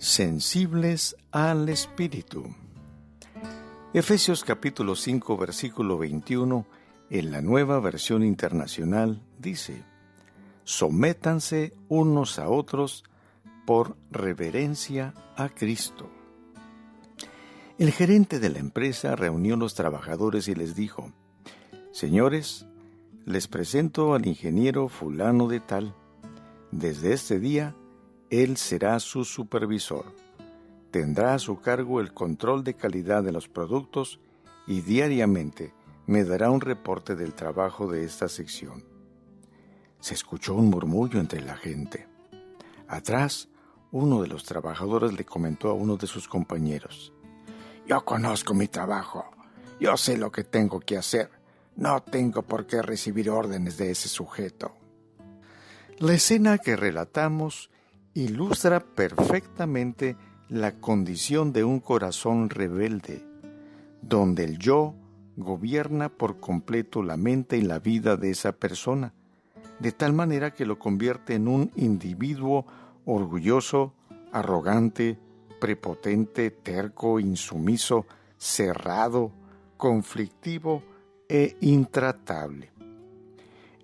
Sensibles al Espíritu. Efesios capítulo 5, versículo 21, en la Nueva Versión Internacional, dice: Sométanse unos a otros por reverencia a Cristo. El gerente de la empresa reunió a los trabajadores y les dijo: Señores, les presento al ingeniero fulano de tal. Desde este día, él será su supervisor. Tendrá a su cargo el control de calidad de los productos y diariamente me dará un reporte del trabajo de esta sección. Se escuchó un murmullo entre la gente. Atrás, uno de los trabajadores le comentó a uno de sus compañeros: Yo conozco mi trabajo. Yo sé lo que tengo que hacer. No tengo por qué recibir órdenes de ese sujeto. La escena que relatamos ilustra perfectamente la condición de un corazón rebelde, donde el yo gobierna por completo la mente y la vida de esa persona, de tal manera que lo convierte en un individuo orgulloso, arrogante, prepotente, terco, insumiso, cerrado, conflictivo e intratable.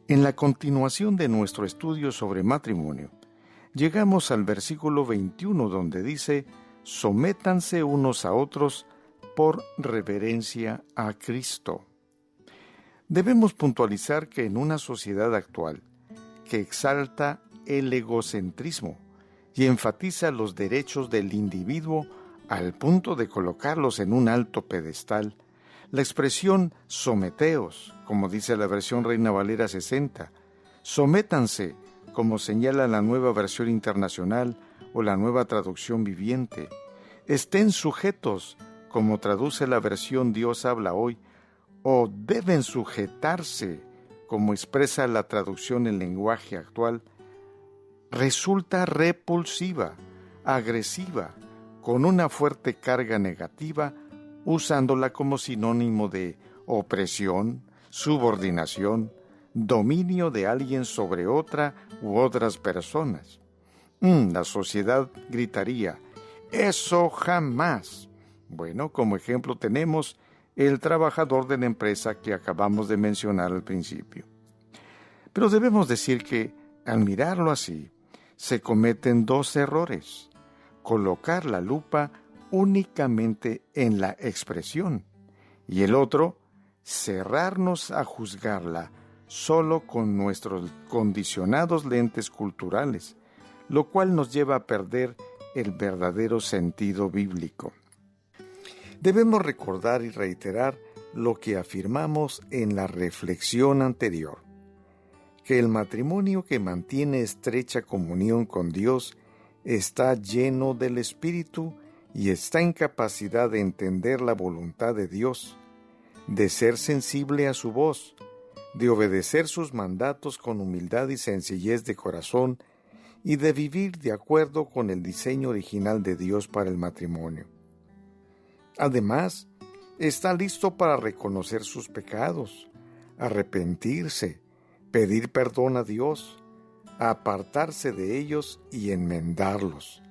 En la continuación de nuestro estudio sobre matrimonio, llegamos al versículo 21, donde dice: Sométanse unos a otros por reverencia a Cristo. Debemos puntualizar que en una sociedad actual que exalta el egocentrismo y enfatiza los derechos del individuo al punto de colocarlos en un alto pedestal, la expresión someteos, como dice la versión Reina Valera 60, sométanse, como señala la Nueva Versión Internacional o la Nueva Traducción Viviente, estén sujetos, como traduce la versión Dios habla hoy, o deben sujetarse, como expresa la traducción en lenguaje actual, resulta repulsiva, agresiva, con una fuerte carga negativa, usándola como sinónimo de opresión, subordinación, dominio de alguien sobre otra u otras personas. La sociedad gritaría: ¡eso jamás! Bueno, como ejemplo tenemos el trabajador de la empresa que acabamos de mencionar al principio. Pero debemos decir que, al mirarlo así, se cometen dos errores: colocar la lupa únicamente en la expresión, y el otro, cerrarnos a juzgarla solo con nuestros condicionados lentes culturales, lo cual nos lleva a perder el verdadero sentido bíblico. Debemos recordar y reiterar lo que afirmamos en la reflexión anterior, que el matrimonio que mantiene estrecha comunión con Dios está lleno del Espíritu y está en capacidad de entender la voluntad de Dios, de ser sensible a su voz, de obedecer sus mandatos con humildad y sencillez de corazón y de vivir de acuerdo con el diseño original de Dios para el matrimonio. Además, está listo para reconocer sus pecados, arrepentirse, pedir perdón a Dios, apartarse de ellos y enmendarlos.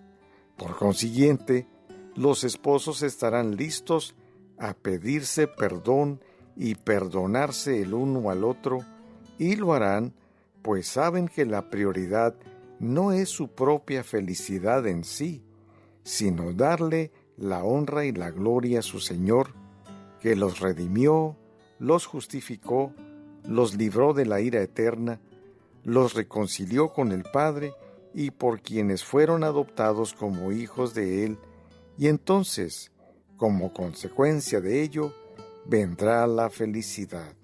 Por consiguiente, los esposos estarán listos a pedirse perdón y perdonarse el uno al otro, y lo harán, pues saben que la prioridad no es su propia felicidad en sí, sino darle la honra y la gloria a su Señor, que los redimió, los justificó, los libró de la ira eterna, los reconcilió con el Padre y por quienes fueron adoptados como hijos de Él, y entonces, como consecuencia de ello, vendrá la felicidad.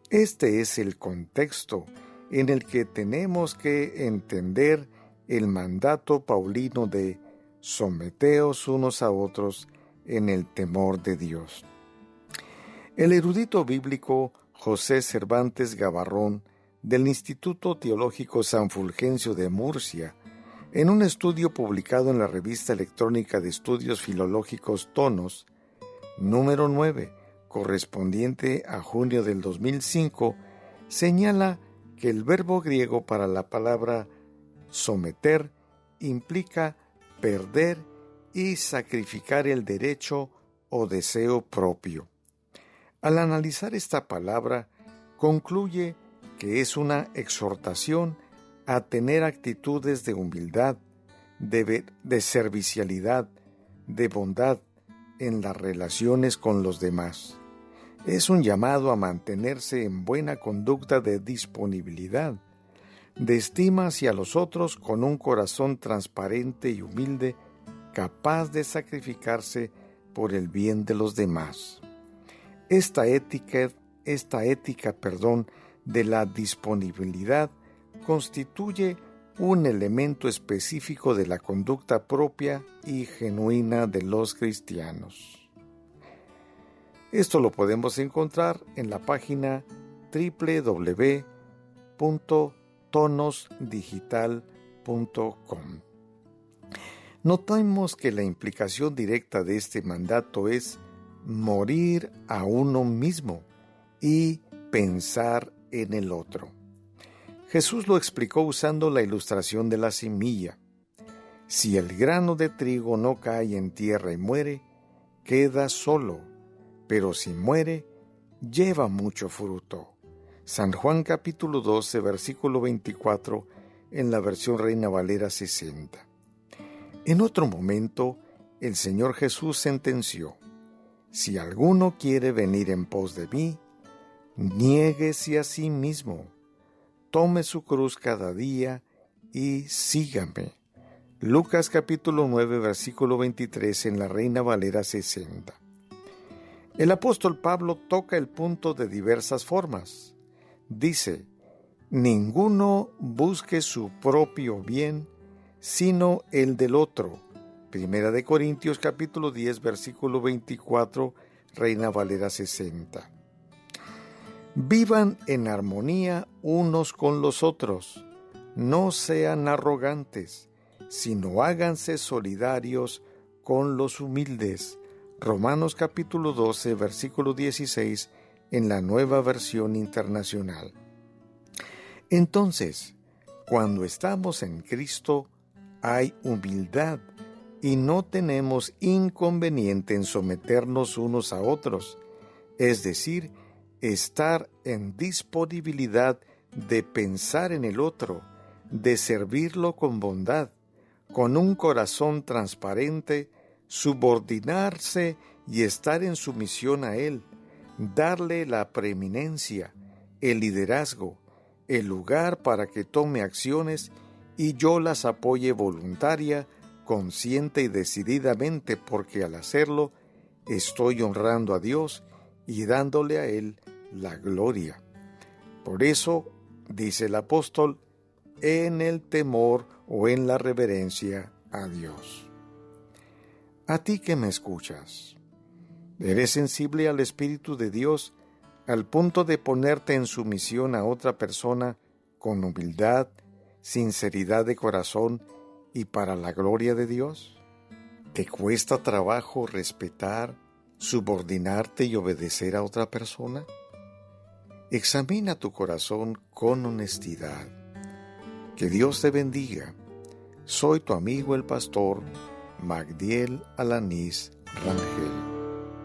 Este es el contexto en el que tenemos que entender el mandato paulino de someteos unos a otros en el temor de Dios. El erudito bíblico José Cervantes Gavarrón, del Instituto Teológico San Fulgencio de Murcia, en un estudio publicado en la revista electrónica de estudios filológicos Tonos, número 9, correspondiente a junio del 2005, señala que el verbo griego para la palabra someter implica perder y sacrificar el derecho o deseo propio. Al analizar esta palabra, concluye que es una exhortación a tener actitudes de humildad, de servicialidad, de bondad en las relaciones con los demás. Es un llamado a mantenerse en buena conducta de disponibilidad, de estima hacia los otros con un corazón transparente y humilde, capaz de sacrificarse por el bien de los demás. Esta ética de la disponibilidad constituye un elemento específico de la conducta propia y genuina de los cristianos. Esto lo podemos encontrar en la página www.tonosdigital.com. Notamos que la implicación directa de este mandato es morir a uno mismo y pensar en el otro. Jesús lo explicó usando la ilustración de la semilla. Si el grano de trigo no cae en tierra y muere, queda solo, pero si muere, lleva mucho fruto. San Juan capítulo 12, versículo 24, en la versión Reina Valera 60. En otro momento, el Señor Jesús sentenció: si alguno quiere venir en pos de mí, niéguese a sí mismo, tome su cruz cada día y sígame. Lucas capítulo 9, versículo 23 en la Reina Valera 60. El apóstol Pablo toca el punto de diversas formas. Dice: ninguno busque su propio bien, sino el del otro. Primera de Corintios capítulo 10, versículo 24, Reina Valera 60. Vivan en armonía unos con los otros, no sean arrogantes, sino háganse solidarios con los humildes. Romanos capítulo 12, versículo 16, en la Nueva Versión Internacional. Entonces, cuando estamos en Cristo, hay humildad y no tenemos inconveniente en someternos unos a otros, es decir, estar en disponibilidad de pensar en el otro, de servirlo con bondad, con un corazón transparente, subordinarse y estar en sumisión a Él, darle la preeminencia, el liderazgo, el lugar para que tome acciones y yo las apoye voluntaria, consciente y decididamente, porque al hacerlo estoy honrando a Dios y dándole a Él la gloria. Por eso, dice el apóstol, en el temor o en la reverencia a Dios. A ti que me escuchas, ¿eres sensible al Espíritu de Dios al punto de ponerte en sumisión a otra persona con humildad, sinceridad de corazón y para la gloria de Dios? ¿Te cuesta trabajo respetar, subordinarte y obedecer a otra persona? Examina tu corazón con honestidad. Que Dios te bendiga. Soy tu amigo el pastor Magdiel Alanís Rangel.